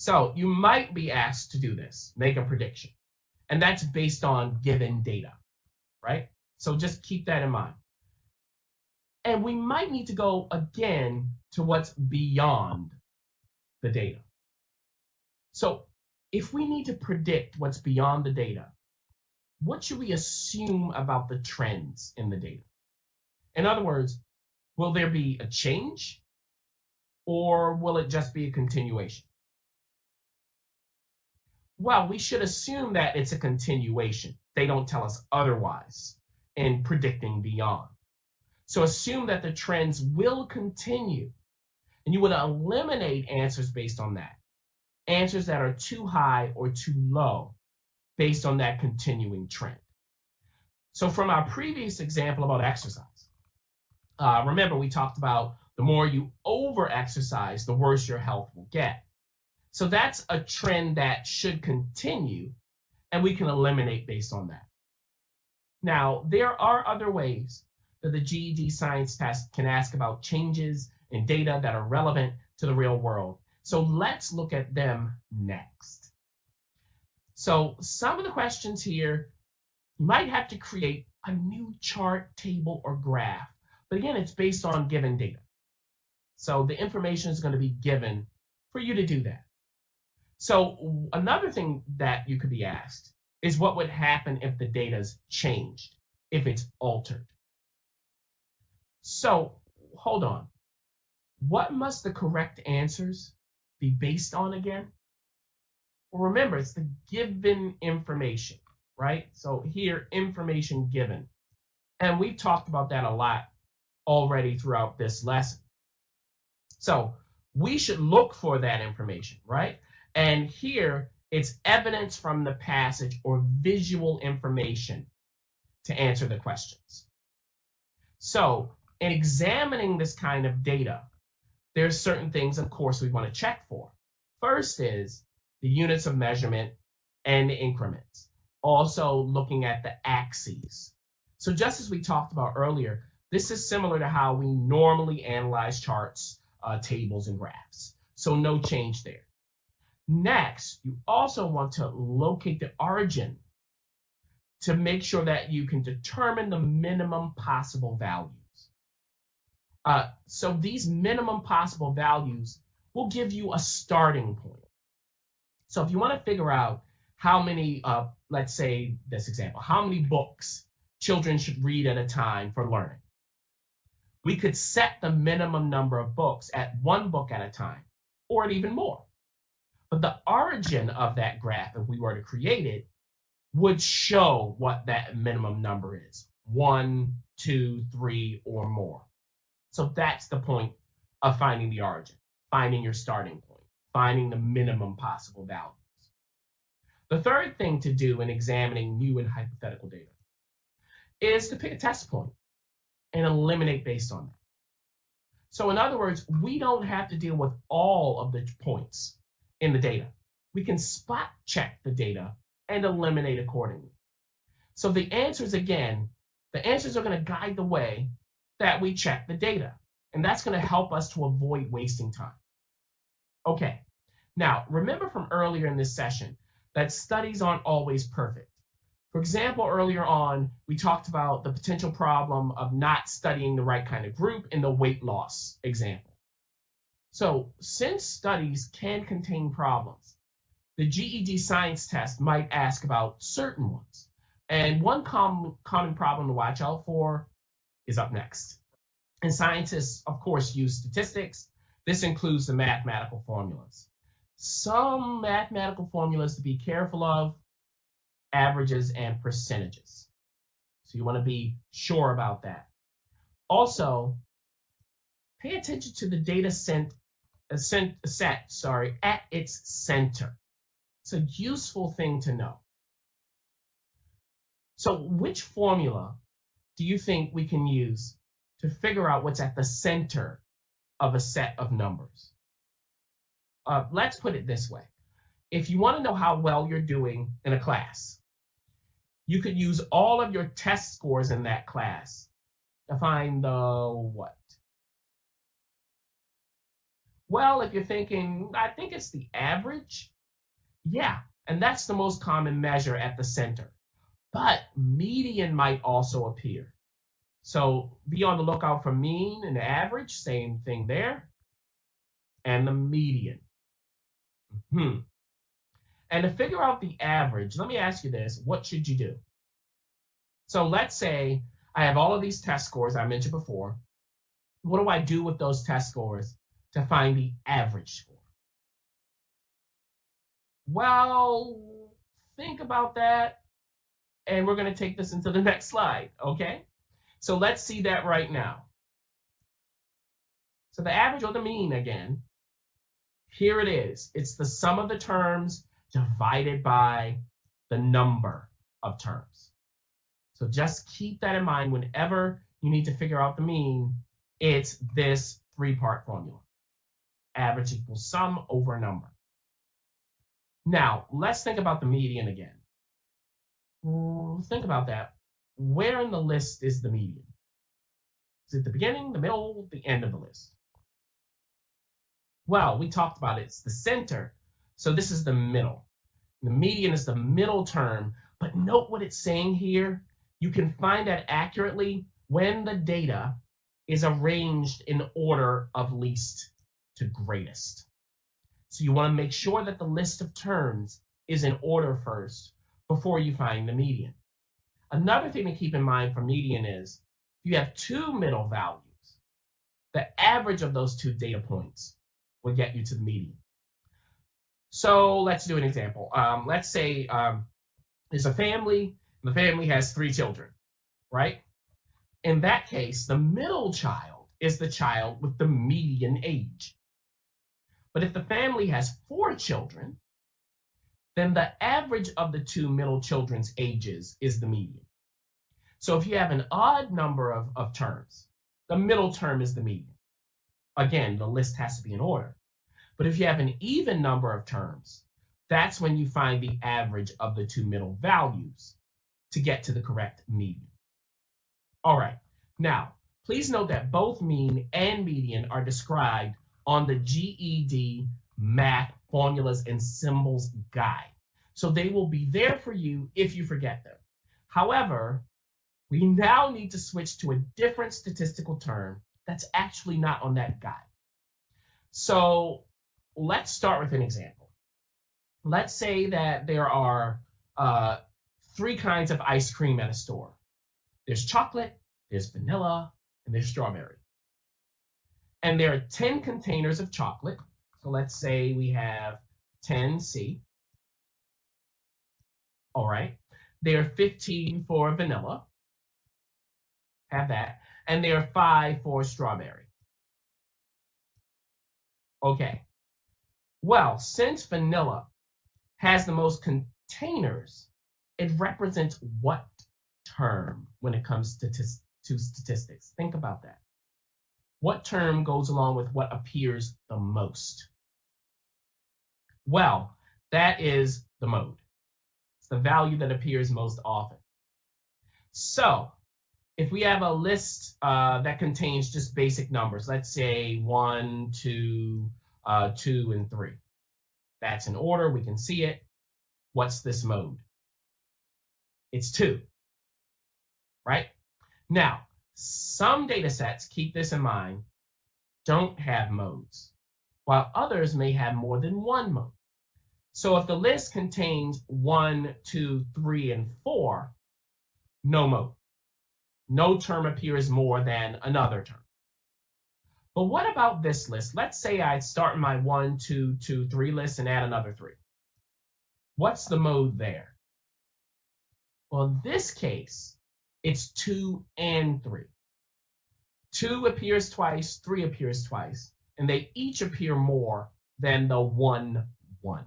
So you might be asked to do this, make a prediction. And that's based on given data, right? So just keep that in mind. And we might need to go again to what's beyond the data. So if we need to predict what's beyond the data, what should we assume about the trends in the data? In other words, will there be a change or will it just be a continuation? Well, we should assume that it's a continuation. They don't tell us otherwise in predicting beyond. So assume that the trends will continue, and you would eliminate answers based on that. Answers that are too high or too low based on that continuing trend. So from our previous example about exercise, remember we talked about the more you over-exercise, the worse your health will get. So that's a trend that should continue, and we can eliminate based on that. Now, there are other ways that the GED Science test can ask about changes in data that are relevant to the real world. So let's look at them next. So some of the questions here, you might have to create a new chart, table, or graph. But again, it's based on given data. So the information is going to be given for you to do that. So another thing that you could be asked is what would happen if the data's changed, if it's altered. So hold on. What must the correct answers be based on again? Well, remember, it's the given information, right? So here, information given. And we've talked about that a lot already throughout this lesson. So we should look for that information, right? And here, it's evidence from the passage or visual information to answer the questions. So in examining this kind of data, there's certain things, of course, we want to check for. First is the units of measurement and the increments. Also looking at the axes. So just as we talked about earlier, this is similar to how we normally analyze charts, tables, and graphs. So no change there. Next, you also want to locate the origin to make sure that you can determine the minimum possible values. So these minimum possible values will give you a starting point. So if you want to figure out how many, let's say this example, how many books children should read at a time for learning, we could set the minimum number of books at 1 book at a time, or at even more. But the origin of that graph, if we were to create it, would show what that minimum number is, 1, 2, 3, or more. So that's the point of finding the origin, finding your starting point, finding the minimum possible values. The third thing to do in examining new and hypothetical data is to pick a test point and eliminate based on that. So in other words, we don't have to deal with all of the points in the data. We can spot check the data and eliminate accordingly. So the answers, again, the answers are going to guide the way that we check the data. And that's going to help us to avoid wasting time. Okay, now remember from earlier in this session that studies aren't always perfect. For example, earlier on, we talked about the potential problem of not studying the right kind of group in the weight loss example. So since studies can contain problems, the GED Science test might ask about certain ones. And one common problem to watch out for is up next. And scientists, of course, use statistics. This includes the mathematical formulas. Some mathematical formulas to be careful of: averages and percentages. So you want to be sure about that. Also, pay attention to the data set at its center. It's a useful thing to know. So which formula do you think we can use to figure out what's at the center of a set of numbers? Let's put it this way. If you want to know how well you're doing in a class, you could use all of your test scores in that class to find the what? Well, if you're thinking, I think it's the average. Yeah, and that's the most common measure at the center. But median might also appear. So be on the lookout for mean and average, same thing there, and the median. And to figure out the average, let me ask you this, what should you do? So let's say I have all of these test scores I mentioned before. What do I do with those test scores to find the average score? Well, think about that, and we're going to take this into the next slide, okay? So let's see that right now. So the average or the mean again, here it is. It's the sum of the terms divided by the number of terms. So just keep that in mind whenever you need to figure out the mean. It's this three-part formula. Average equals sum over number. Now, let's think about the median again. Think about that. Where in the list is the median? Is it the beginning, the middle, the end of the list? Well, we talked about it. It's the center. So this is the middle. The median is the middle term. But note what it's saying here. You can find that accurately when the data is arranged in order of least to greatest. So you want to make sure that the list of terms is in order first before you find the median. Another thing to keep in mind for median is if you have two middle values, the average of those two data points will get you to the median. So let's do an example. Let's say there's a family, and the family has 3 children, right? In that case, the middle child is the child with the median age. But if the family has 4 children, then the average of the 2 middle children's ages is the median. So if you have an odd number of terms, the middle term is the median. Again, the list has to be in order. But if you have an even number of terms, that's when you find the average of the 2 middle values to get to the correct median. All right, now, please note that both mean and median are described on the GED Math Formulas and Symbols Guide. So they will be there for you if you forget them. However, we now need to switch to a different statistical term that's actually not on that guide. So let's start with an example. Let's say that there are 3 kinds of ice cream at a store. There's chocolate, there's vanilla, and there's strawberry. And there are 10 containers of chocolate. So let's say we have 10C. All right. There are 15 for vanilla. Have that. And there are 5 for strawberry. Okay. Well, since vanilla has the most containers, it represents what term when it comes to statistics? Think about that. What term goes along with what appears the most? Well, that is the mode. It's the value that appears most often. So if we have a list that contains just basic numbers, let's say 1, 2, 2, and 3. That's in order. We can see it. What's this mode? It's 2, right? Now, some data sets, keep this in mind, don't have modes, while others may have more than one mode. So if the list contains 1, 2, 3, and 4, no mode. No term appears more than another term. But what about this list? Let's say I start my 1, 2, 2, 3 list and add another 3. What's the mode there? Well, in this case, it's 2 and 3. 2 appears twice, 3 appears twice, and they each appear more than the 1, 1.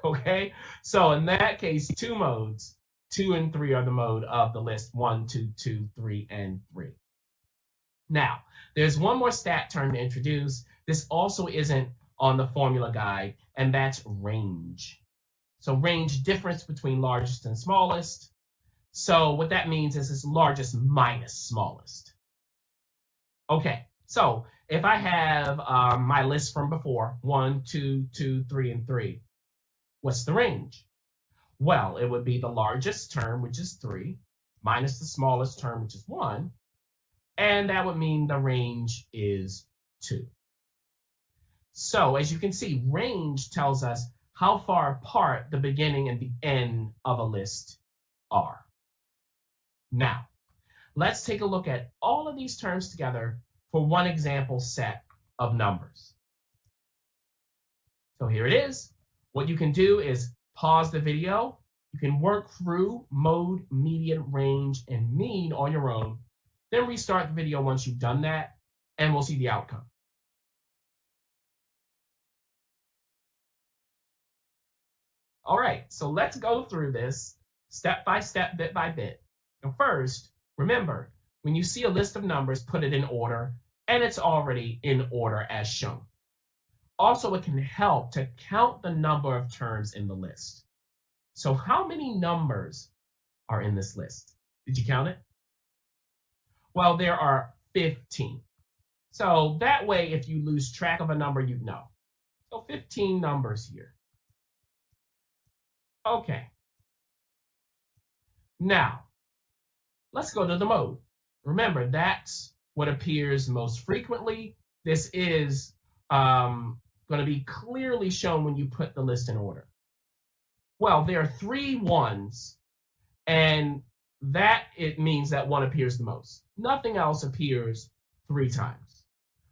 Okay? So in that case, 2 modes, 2 and 3 are the mode of the list 1, 2, 2, 3, and 3. Now, there's one more stat term to introduce. This also isn't on the formula guide, and that's range. So range, difference between largest and smallest. So what that means is it's largest minus smallest. Okay, so if I have my list from before, 1, 2, 2, 3, and 3, what's the range? Well, it would be the largest term, which is 3, minus the smallest term, which is 1, and that would mean the range is 2. So as you can see, range tells us how far apart the beginning and the end of a list are. Now, let's take a look at all of these terms together for one example set of numbers. So here it is. What you can do is pause the video. You can work through mode, median, range, and mean on your own. Then restart the video once you've done that, and we'll see the outcome. All right, so let's go through this step by step, bit by bit. And first, remember, when you see a list of numbers, put it in order, and it's already in order as shown. Also, it can help to count the number of terms in the list. So how many numbers are in this list? Did you count it? Well, there are 15. So that way, if you lose track of a number, you know. So 15 numbers here. Okay. Now, let's go to the mode. Remember, that's what appears most frequently. This is going to be clearly shown when you put the list in order. Well, there are 3 ones, and that it means that 1 appears the most. Nothing else appears 3 times.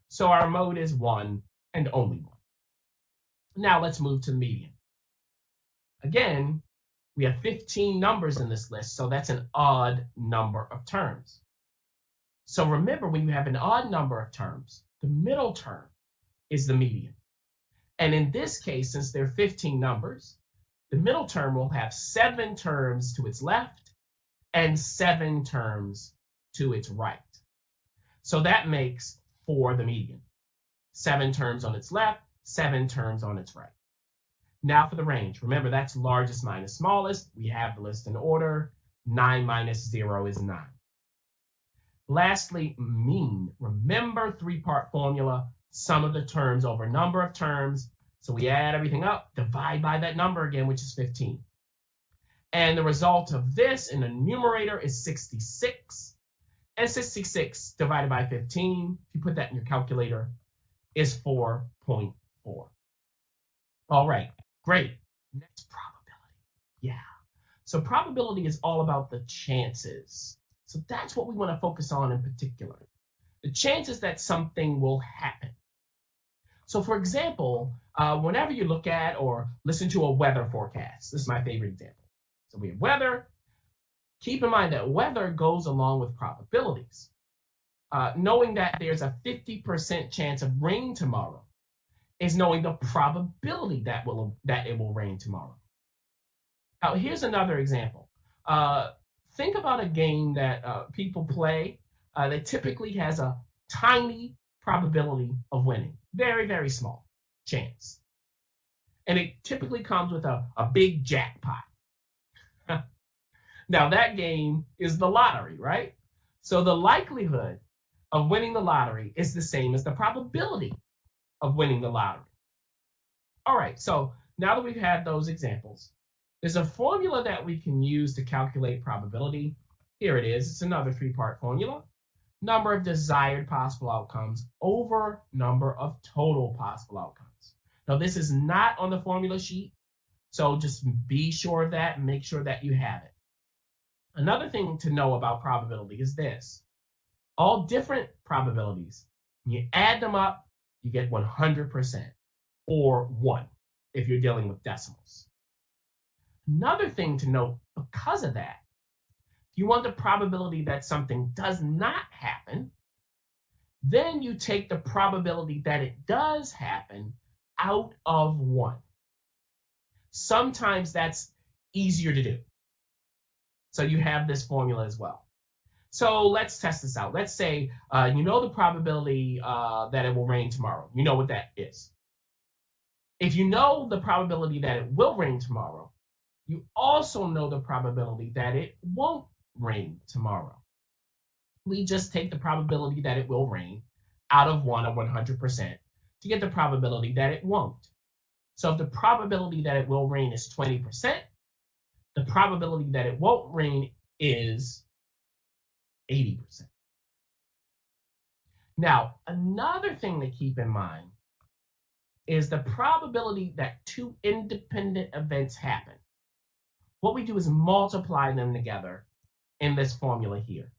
So our mode is 1 and only 1. Now let's move to the median. Again, we have 15 numbers in this list, so that's an odd number of terms. So remember, when you have an odd number of terms, the middle term is the median. And in this case, since there are 15 numbers, the middle term will have 7 terms to its left and 7 terms to its right. So that makes 4 the median. 7 terms on its left, 7 terms on its right. Now for the range. Remember, that's largest minus smallest. We have the list in order. 9 minus 0 is 9. Lastly, mean. Remember, 3-part formula, sum of the terms over number of terms. So we add everything up, divide by that number again, which is 15. And the result of this in the numerator is 66. And 66 divided by 15, if you put that in your calculator, is 4.4. All right, great. Next, probability. Yeah. So probability is all about the chances. So that's what we want to focus on in particular. The chances that something will happen. So for example, whenever you look at or listen to a weather forecast, this is my favorite example. So we have weather. Keep in mind that weather goes along with probabilities. Knowing that there's a 50% chance of rain tomorrow is knowing the probability that it will rain tomorrow. Now, here's another example. Think about a game that people play that typically has a tiny probability of winning. Very, very small chance. And it typically comes with a big jackpot. Now, that game is the lottery, right? So the likelihood of winning the lottery is the same as the probability of winning the lottery. All right, so now that we've had those examples, there's a formula that we can use to calculate probability. Here it is. It's another 3-part formula. Number of desired possible outcomes over number of total possible outcomes. Now, this is not on the formula sheet, so just be sure of that and make sure that you have it. Another thing to know about probability is this. All different probabilities, when you add them up, you get 100%, or 1 if you're dealing with decimals. Another thing to note because of that, if you want the probability that something does not happen, then you take the probability that it does happen out of 1. Sometimes that's easier to do. So you have this formula as well. So let's test this out. Let's say you know the probability that it will rain tomorrow. You know what that is. If you know the probability that it will rain tomorrow, you also know the probability that it won't rain tomorrow. We just take the probability that it will rain out of 1 or 100% to get the probability that it won't. So if the probability that it will rain is 20%, the probability that it won't rain is 80%. Now, another thing to keep in mind is the probability that two independent events happen. What we do is multiply them together in this formula here.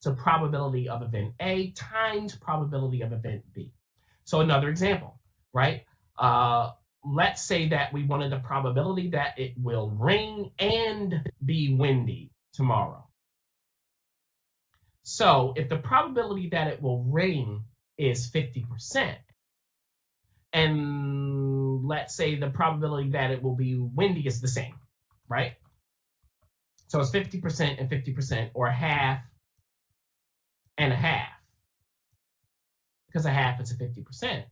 So probability of event A times probability of event B. So another example, right? Let's say that we wanted the probability that it will rain and be windy tomorrow. So if the probability that it will rain is 50%, and let's say the probability that it will be windy is the same, right? So it's 50% and 50%, or half and a half, because a half is a 50%.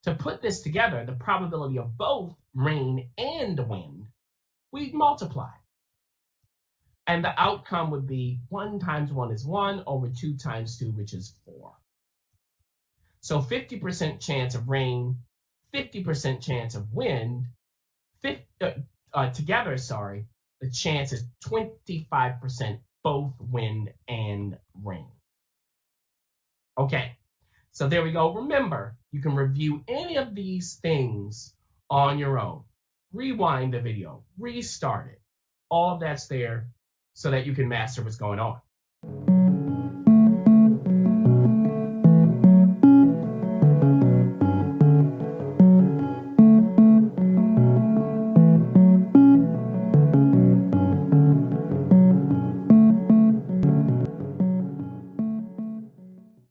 To put this together, the probability of both rain and wind, we multiply. And the outcome would be 1 times 1 is 1 over 2 times 2, which is 4. So 50% chance of rain, 50% chance of wind, together, the chance is 25% both wind and rain. Okay, so there we go. Remember, you can review any of these things on your own. Rewind the video, restart it. All of that's there so that you can master what's going on.